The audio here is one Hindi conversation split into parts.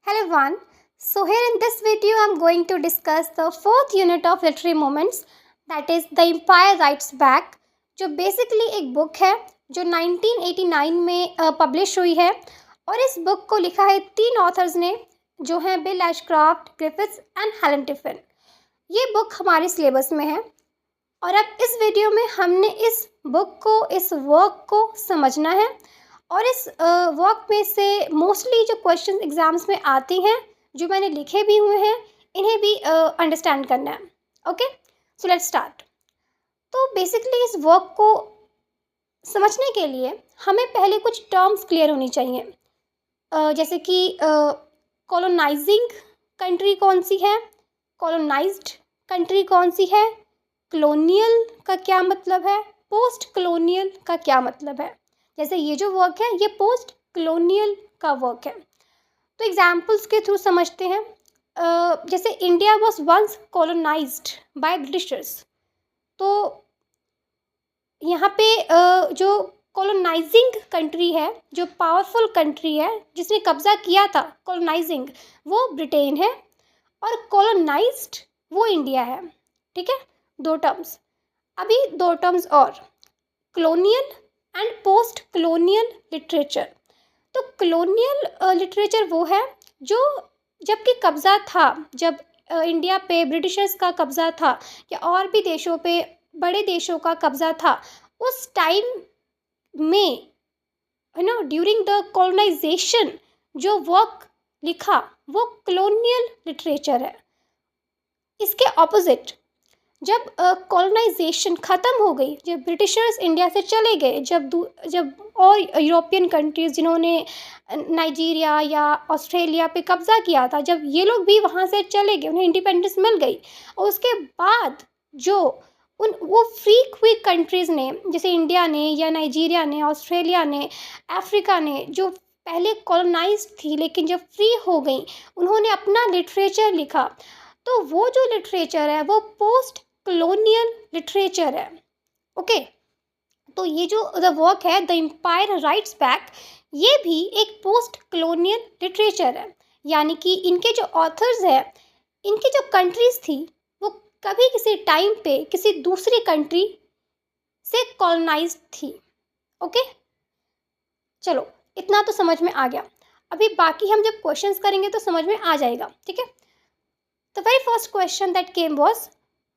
Hello everyone. So here in this video I'm going to discuss the fourth unit of literary moments, that is The Empire Writes Back, जो बेसिकली एक बुक है जो 1989 में पब्लिश हुई है। और इस बुक को लिखा है तीन ऑथर्स ने, जो हैं Bill Ashcroft, Griffiths and Helen Tiffin. ये बुक हमारे सिलेबस में है और अब इस वीडियो में हमने इस बुक को, इस वर्क को समझना है और इस वर्क में से मोस्टली जो क्वेश्चन एग्जाम्स में आती हैं, जो मैंने लिखे भी हुए हैं, इन्हें भी अंडरस्टैंड करना है। Okay, so let's start. तो बेसिकली इस वर्क को समझने के लिए हमें पहले कुछ टर्म्स क्लियर होनी चाहिए, जैसे कि कॉलोनाइजिंग कंट्री कौन सी है, कॉलोनाइज्ड कंट्री कौन सी है, कॉलोनियल का क्या मतलब है, पोस्ट कॉलोनियल का क्या मतलब है। जैसे ये जो वर्क है ये पोस्ट कॉलोनियल का वर्क है। तो एग्जाम्पल्स के थ्रू समझते हैं। जैसे India was once colonised by Britishers, तो यहाँ पे जो कॉलोनाइजिंग कंट्री है, जो पावरफुल कंट्री है जिसने कब्जा किया था, कॉलोनाइजिंग, वो ब्रिटेन है और कॉलोनाइज्ड वो इंडिया है। ठीक है, दो टर्म्स। अभी दो टर्म्स और, colonial and post colonial literature. तो कॉलोनियल लिटरेचर वो है जो जबकि कब्ज़ा था, जब इंडिया पे ब्रिटिशर्स का कब्ज़ा था या और भी देशों पे, बड़े देशों का कब्ज़ा था, उस टाइम में, ड्यूरिंग द कॉलोनाइजेशन जो वर्क लिखा वो कॉलोनियल लिटरेचर है। इसके ऑपोजिट, जब कॉलोनाइजेशन ख़त्म हो गई, जब ब्रिटिशर्स इंडिया से चले गए, जब और यूरोपियन कंट्रीज़ जिन्होंने नाइजीरिया या ऑस्ट्रेलिया पे कब्ज़ा किया था, जब ये लोग भी वहाँ से चले गए, उन्हें इंडिपेंडेंस मिल गई, और उसके बाद जो वो फ्री हुई कंट्रीज़ ने, जैसे इंडिया ने या नाइजीरिया ने, ऑस्ट्रेलिया ने, अफ्रीका ने, जो पहले कॉलोनाइज थी लेकिन जब फ्री हो गई, उन्होंने अपना लिटरेचर लिखा। तो वो जो लिटरेचर है वो पोस्ट कॉलोनियल लिटरेचर है। ओके, तो ये जो द वर्क है द एम्पायर राइट्स बैक, ये भी एक पोस्ट कॉलोनियल लिटरेचर है। यानी कि इनके जो ऑथर्स हैं, इनकी जो कंट्रीज थी, वो कभी किसी टाइम पे किसी दूसरी कंट्री से कॉलोनाइज्ड थी। ओके, चलो इतना तो समझ में आ गया। अभी बाकी हम जब क्वेश्चंस करेंगे तो समझ में आ जाएगा। ठीक है, the very first question that came was,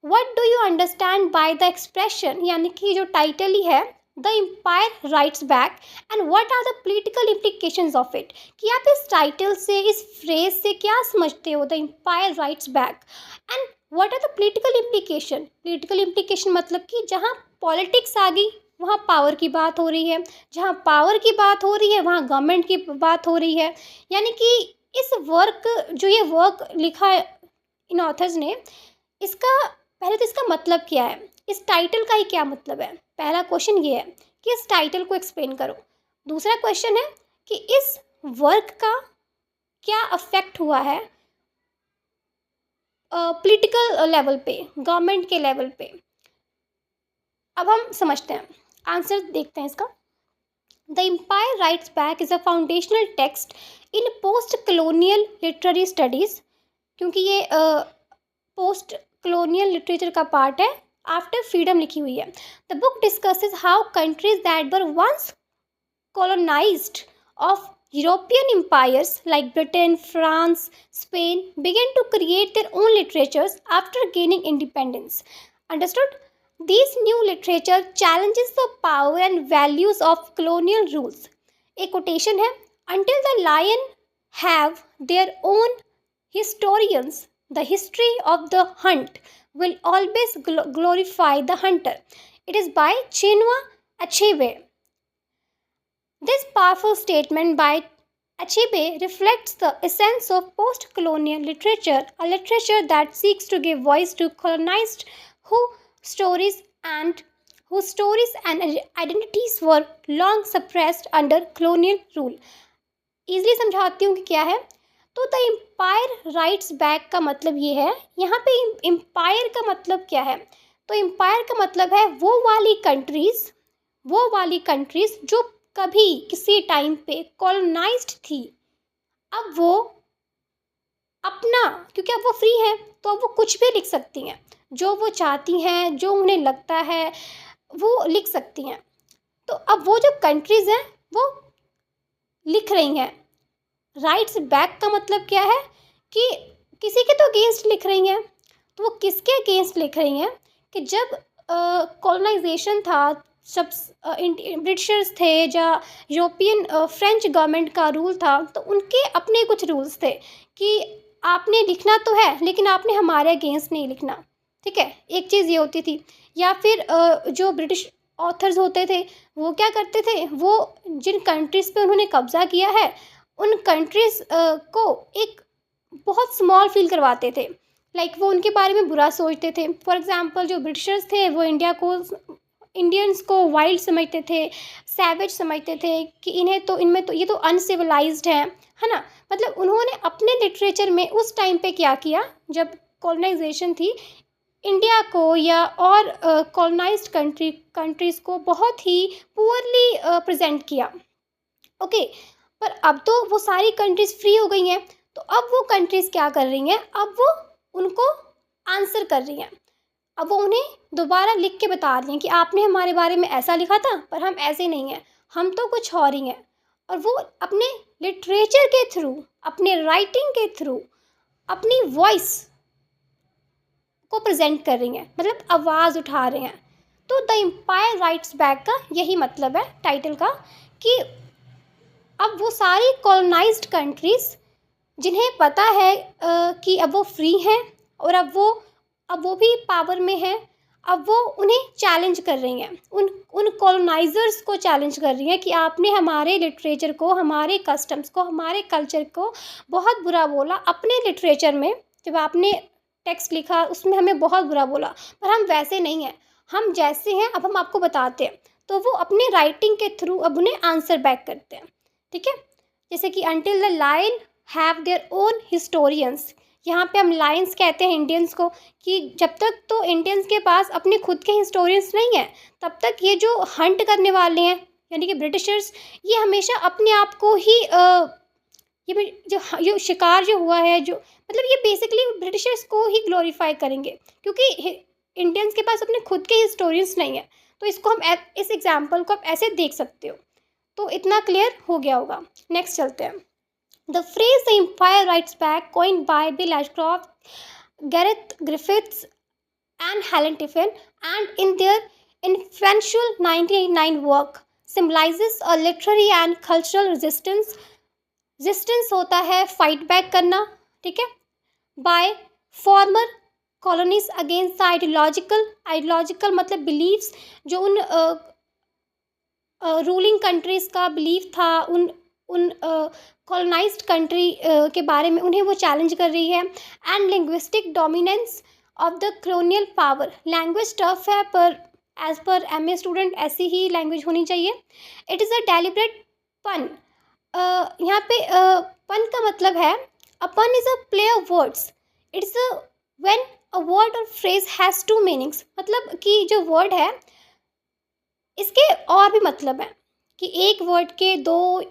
What do you understand by the expression, यानी कि जो टाइटल ही है The Empire Writes Back, and what are the political implications of it, कि आप इस टाइटल से, इस फ्रेज से क्या समझते हो, The Empire Writes Back, and what are the political implication। political implication मतलब कि जहाँ पॉलिटिक्स आ गई वहाँ पावर की बात हो रही है, जहाँ पावर की बात हो रही है वहाँ गवर्नमेंट की बात हो रही है। यानी कि इस वर्क, जो ये वर्क लिखा है इन ऑथर्स ने, इसका पहले तो इसका मतलब क्या है, इस टाइटल का ही क्या मतलब है। पहला क्वेश्चन ये है कि इस टाइटल को एक्सप्लेन करो। दूसरा क्वेश्चन है कि इस वर्क का क्या अफेक्ट हुआ है पॉलिटिकल लेवल पे, गवर्नमेंट के लेवल पे। अब हम समझते हैं, आंसर देखते हैं इसका। The empire writes back is a foundational text in post colonial literary studies, क्योंकि ये पोस्ट कॉलोनियल लिटरेचर का पार्ट है, आफ्टर फ्रीडम लिखी हुई है। The book discusses how countries that were once colonised of European empires like Britain, France, Spain began to create their own literatures after gaining independence. Understood? These new literature challenges the power and values of colonial rules. एक quotation है, until the lion have their own historians, the history of the hunt will always glorify the hunter. It is by Chinua Achebe. This powerful statement by Achebe reflects the essence of post-colonial literature, a literature that seeks to give voice to colonized whose stories and identities were long suppressed under colonial rule. Easily समझाती हूँ कि क्या है। तो द एम्पायर राइट्स बैक का मतलब ये है, यहाँ पे एम्पायर का मतलब क्या है। तो एम्पायर का मतलब है वो वाली कंट्रीज जो कभी किसी टाइम पे कॉलोनाइज्ड थी, अब वो अपना, क्योंकि अब वो फ्री हैं तो अब वो कुछ भी लिख सकती हैं, जो वो चाहती हैं, जो उन्हें लगता है वो लिख सकती हैं। तो अब वो जो कंट्रीज़ हैं वो लिख रही हैं। राइट्स बैक का मतलब क्या है कि किसी के तो अगेंस्ट लिख रही हैं। तो वो किसके अगेंस्ट लिख रही हैं कि जब कॉलोनाइजेशन था, जब ब्रिटिशर्स थे या यूरोपियन फ्रेंच गवर्नमेंट का रूल था, तो उनके अपने कुछ रूल्स थे कि आपने लिखना तो है लेकिन आपने हमारे अगेंस्ट नहीं लिखना। ठीक है, एक चीज़ ये होती थी। या फिर जो ब्रिटिश ऑथर्स होते थे वो क्या करते थे, वो जिन कंट्रीज़ पे उन्होंने कब्ज़ा किया है उन कंट्रीज़ को एक बहुत स्मॉल फील करवाते थे। लाइक वो उनके बारे में बुरा सोचते थे। फॉर एग्ज़ाम्पल जो ब्रिटिशर्स थे वो इंडियंस को वाइल्ड समझते थे, सैवेज समझते थे कि इनमें तो ये तो अनसिविलाइज्ड हैं, है ना? मतलब उन्होंने अपने लिटरेचर में उस टाइम पे क्या किया, जब कॉलोनाइजेशन थी, इंडिया को या और कॉलोनाइज्ड कंट्रीज़ को बहुत ही पुअरली प्रेज़ेंट किया। ओके, पर अब तो वो सारी कंट्रीज़ फ्री हो गई हैं, तो अब वो कंट्रीज़ क्या कर रही हैं, अब वो उनको आंसर कर रही हैं। अब वो उन्हें दोबारा लिख के बता रही हैं कि आपने हमारे बारे में ऐसा लिखा था पर हम ऐसे नहीं हैं, हम तो कुछ और ही हैं। और वो अपने लिटरेचर के थ्रू, अपने राइटिंग के थ्रू, अपनी वॉइस को प्रेजेंट कर रही हैं, मतलब आवाज़ उठा रहे हैं। तो द एम्पायर राइट्स बैक का यही मतलब है टाइटल का, कि अब वो सारी कॉलोनाइज्ड कंट्रीज़ जिन्हें पता है कि अब वो फ्री हैं और अब वो भी पावर में हैं, अब वो उन्हें चैलेंज कर रही हैं, उन कॉलोनाइजर्स को चैलेंज कर रही हैं कि आपने हमारे लिटरेचर को, हमारे कस्टम्स को, हमारे कल्चर को बहुत बुरा बोला। अपने लिटरेचर में जब आपने टेक्स्ट लिखा उसमें हमें बहुत बुरा बोला, पर हम वैसे नहीं हैं, हम जैसे हैं अब हम आपको बताते हैं। तो वो अपने राइटिंग के थ्रू अब उन्हें आंसर बैक करते हैं। ठीक है, जैसे कि until the line have their own historians, यहाँ पे हम लाइन्स कहते हैं इंडियंस को, कि जब तक तो इंडियंस के पास अपने खुद के हिस्टोरियंस नहीं हैं तब तक ये जो हंट करने वाले हैं यानी कि ब्रिटिशर्स, ये हमेशा अपने आप को ही ये शिकार जो हुआ है, जो मतलब ये बेसिकली ब्रिटिशर्स को ही ग्लोरीफाई करेंगे, क्योंकि इंडियंस के पास अपने खुद के हिस्टोरियंस नहीं है। तो इसको हम इस एग्जाम्पल को आप ऐसे देख सकते हो। तो इतना क्लियर हो गया होगा। नेक्स्ट चलते हैं। The phrase the empire writes back, coined by Bill Ashcroft, Gareth Griffiths and Helen Tiffin, and in their influential 1989 work, symbolizes a literary and cultural resistance. Resistance होता है फाइट बैक करना, ठीक है, bye farmer colonies against the ideological मतलब बिलीव्स, जो उन रूलिंग कंट्रीज़ का बिलीव था, उन कॉलोनाइज्ड कंट्री के बारे में उन्हें वो चैलेंज कर रही है। And linguistic dominance of the colonial power, language tough है पर एज पर एमए स्टूडेंट ऐसी ही लैंग्वेज होनी चाहिए। इट इज़ अ डेलिब्रेट पन, यहाँ पे पन का मतलब है, अ पन is a play of words, it's when a word और फ्रेज हैज़ टू मीनिंग्स, मतलब कि जो वर्ड है इसके और भी मतलब हैं, कि एक वर्ड के दो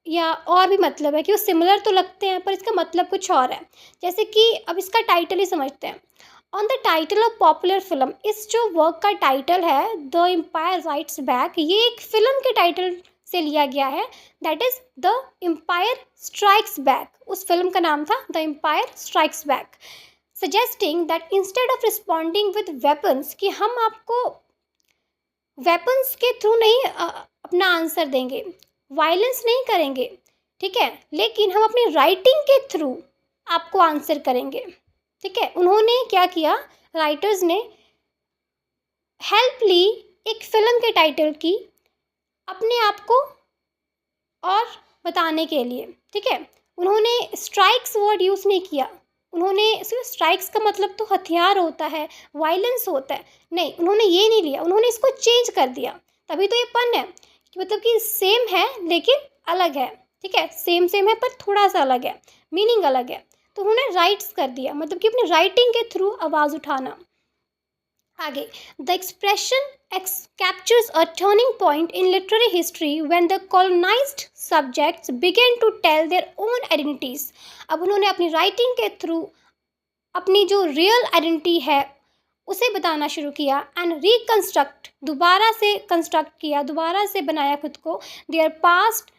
या और भी मतलब है, कि वो सिमिलर तो लगते हैं पर इसका मतलब कुछ और है। जैसे कि अब इसका टाइटल ही समझते हैं। On the title of popular film, इस जो वर्क का टाइटल है द एम्पायर राइट्स बैक, ये एक फिल्म के टाइटल से लिया गया है, that is the empire strikes back. उस फिल्म का नाम था the empire strikes back, suggesting that instead of responding with weapons, कि हम आपको वेपन्स के थ्रू नहीं अपना आंसर देंगे, वायलेंस नहीं करेंगे, ठीक है, लेकिन हम अपनी राइटिंग के थ्रू आपको आंसर करेंगे। ठीक है, उन्होंने क्या किया, राइटर्स ने हेल्प ली एक फिल्म के टाइटल की अपने आप को और बताने के लिए। ठीक है, उन्होंने स्ट्राइक्स वर्ड यूज़ नहीं किया, उन्होंने सिर्फ स्ट्राइक्स का मतलब तो हथियार होता है, वायलेंस होता है, नहीं, उन्होंने ये नहीं लिया, उन्होंने इसको चेंज कर दिया। तभी तो ये पन है, कि मतलब कि सेम है लेकिन अलग है। ठीक है, सेम है पर थोड़ा सा अलग है, मीनिंग अलग है। तो उन्होंने राइट्स कर दिया, मतलब कि अपनी राइटिंग के थ्रू आवाज़ उठाना। आगे, the expression captures a turning point in literary history when the colonized subjects began to tell their own identities. अब उन्होंने अपनी राइटिंग के थ्रू अपनी जो रियल आइडेंटिटी है उसे बताना शुरू किया एंड रिकंस्ट्रक्ट, दोबारा से कंस्ट्रक्ट किया, दोबारा से बनाया खुद को, their past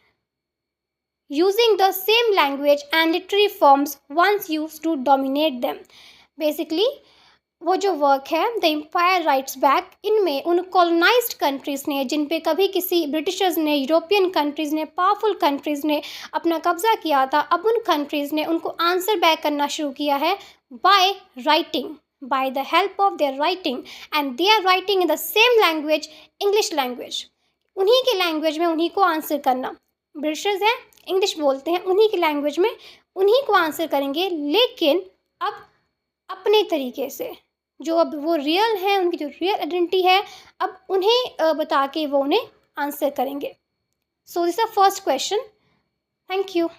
using the same language and literary forms once used to dominate them. Basically वो जो वर्क है द एम्पायर राइट्स बैक, इनमें उन कॉलोनाइज्ड कंट्रीज़ ने, जिन पे कभी किसी ब्रिटिशर्स ने, यूरोपियन कंट्रीज़ ने, पावरफुल कंट्रीज़ ने अपना कब्जा किया था, अब उन कंट्रीज़ ने उनको आंसर बैक करना शुरू किया है by writing, by the help of their writing, and they are writing in the same language, English language. उन्हीं के लैंग्वेज में उन्हीं को आंसर करना. ब्रिटिशर्स हैं, इंग्लिश बोलते हैं, उन्हीं की लैंग्वेज में उन्हीं को आंसर करेंगे, लेकिन अब अपने तरीके से, जो अब वो रियल हैं, उनकी जो रियल आइडेंटिटी है, अब उन्हें बता के वो उन्हें आंसर करेंगे. So this is the first question. Thank you.